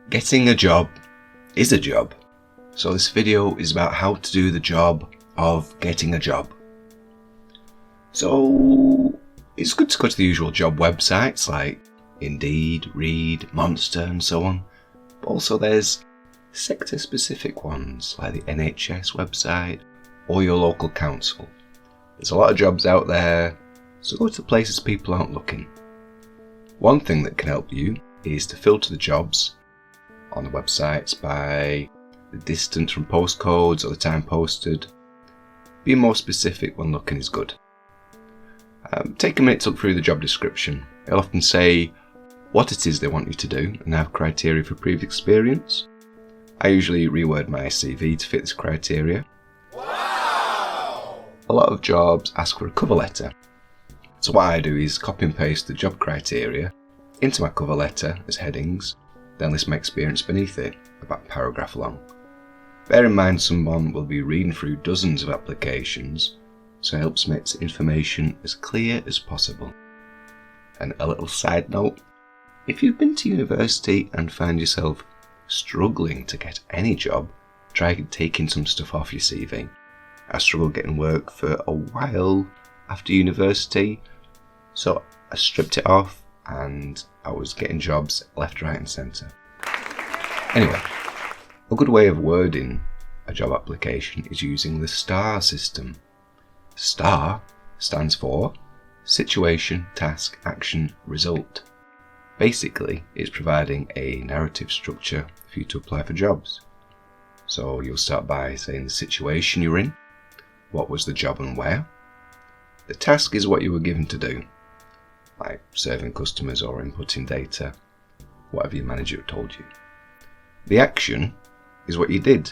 Getting a job is a job. So this video is about how to do the job of getting a job. So it's good to go to the usual job websites like Indeed, Reed, Monster and so on. But also there's sector specific ones like the NHS website or your local council. There's a lot of jobs out there, so go to places people aren't looking. One thing that can help you is to filter the jobs on the websites by the distance from postcodes or the time posted. Being more specific when looking is good. Take a minute to look through the job description. It'll often say what it is they want you to do and have criteria for previous experience. I usually reword my CV to fit this criteria. Wow! A lot of jobs ask for a cover letter. So what I do is copy and paste the job criteria into my cover letter as headings, then list my experience beneath it, about a paragraph long. Bear in mind someone will be reading through dozens of applications, so it helps make the information as clear as possible. And a little side note, if you've been to university and find yourself struggling to get any job, try taking some stuff off your CV. I struggled getting work for a while after university, so I stripped it off and I was getting jobs left, right and centre. Anyway, a good way of wording a job application is using the STAR system. STAR stands for Situation, Task, Action, Result. Basically, it's providing a narrative structure for you to apply for jobs. So you'll start by saying the situation you're in, what was the job and where. The task is what you were given to do, like serving customers or inputting data, whatever your manager told you. The action is what you did,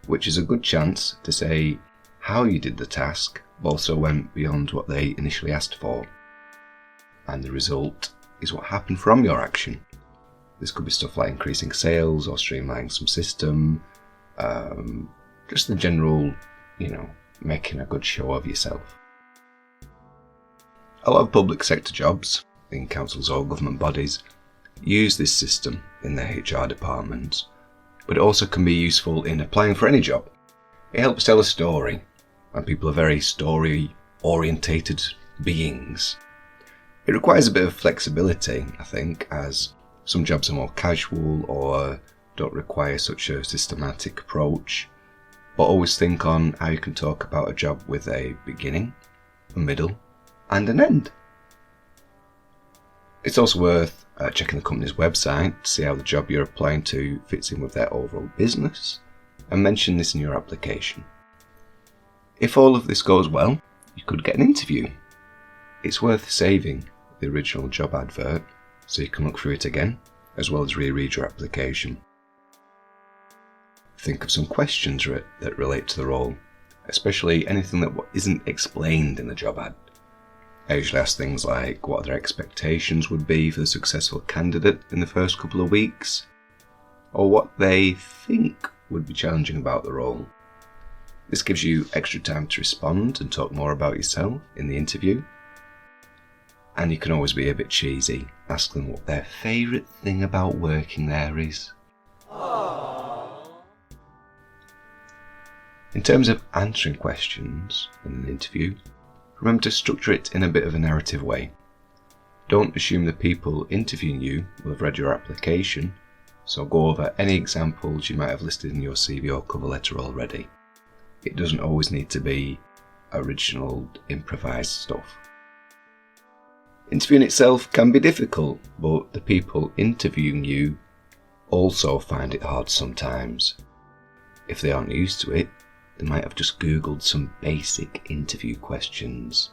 which is a good chance to say how you did the task, but also went beyond what they initially asked for. And the result is what happened from your action. This could be stuff like increasing sales or streamlining some system, just the general, making a good show of yourself. A lot of public sector jobs, in councils or government bodies, use this system in their HR departments, but it also can be useful in applying for any job. It helps tell a story, and people are very story-orientated beings. It requires a bit of flexibility, I think, as some jobs are more casual or don't require such a systematic approach, but always think on how you can talk about a job with a beginning, a middle, and an end. It's also worth checking the company's website to see how the job you're applying to fits in with their overall business, and mention this in your application. If all of this goes well, you could get an interview. It's worth saving the original job advert so you can look through it again, as well as reread your application. Think of some questions that relate to the role, especially anything that isn't explained in the job ad. I usually ask things like what their expectations would be for the successful candidate in the first couple of weeks, or what they think would be challenging about the role. This gives you extra time to respond and talk more about yourself in the interview. And you can always be a bit cheesy, ask them what their favourite thing about working there is. Aww. In terms of answering questions in an interview, remember to structure it in a bit of a narrative way. Don't assume the people interviewing you will have read your application, so go over any examples you might have listed in your CV or cover letter already. It doesn't always need to be original, improvised stuff. Interviewing itself can be difficult, but the people interviewing you also find it hard sometimes. If they aren't used to it, they might have just Googled some basic interview questions,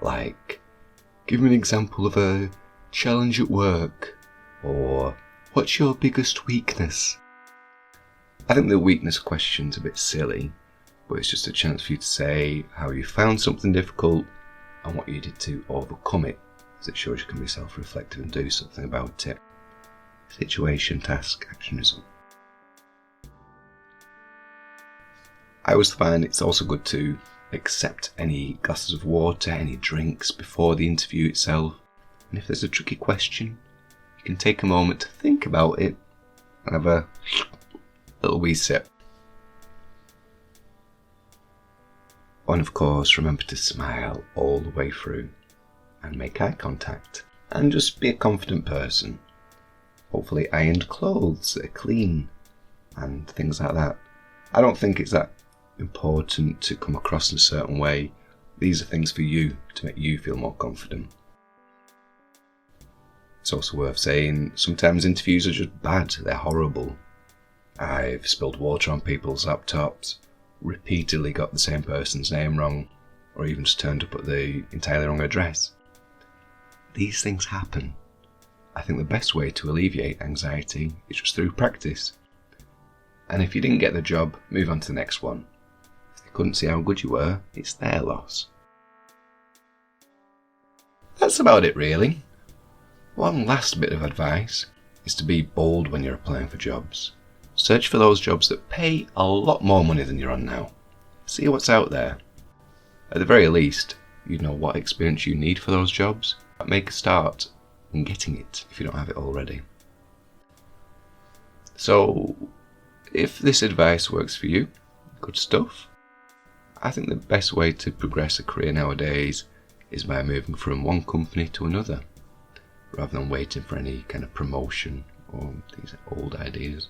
like, give me an example of a challenge at work, or what's your biggest weakness? I think the weakness question's a bit silly, but it's just a chance for you to say how you found something difficult and what you did to overcome it, as it shows you can be self-reflective and do something about it. Situation, task, action, result. I always find it's also good to accept any glasses of water, any drinks before the interview itself. And if there's a tricky question, you can take a moment to think about it and have a little wee sip. And of course, remember to smile all the way through and make eye contact and just be a confident person. Hopefully ironed clothes that are clean and things like that. I don't think it's that important to come across in a certain way. These are things for you to make you feel more confident. It's also worth saying, sometimes interviews are just bad, they're horrible. I've spilled water on people's laptops, repeatedly got the same person's name wrong, or even just turned up at the entirely wrong address. These things happen. I think the best way to alleviate anxiety is just through practice. And if you didn't get the job, move on to the next one. If they couldn't see how good you were, it's their loss. That's about it really. One last bit of advice is to be bold when you're applying for jobs. Search for those jobs that pay a lot more money than you're on now. See what's out there. At the very least, you know what experience you need for those jobs. Make a start in getting it if you don't have it already. So, if this advice works for you, good stuff. I think the best way to progress a career nowadays is by moving from one company to another, rather than waiting for any kind of promotion or these old ideas.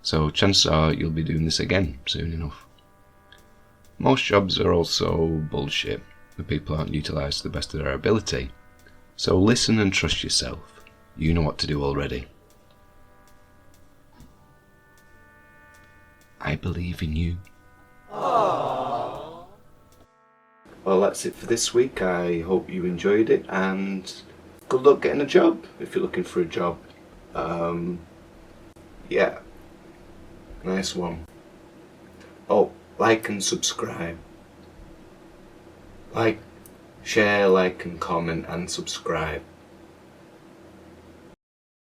So chances are you'll be doing this again soon enough. Most jobs are also bullshit, and people aren't utilised to the best of their ability. So listen and trust yourself. You know what to do already. I believe in you. Aww. Well, that's it for this week. I hope you enjoyed it, and good luck getting a job if you're looking for a job. Yeah, nice one. Oh, like and subscribe. Like, share, like and comment and subscribe.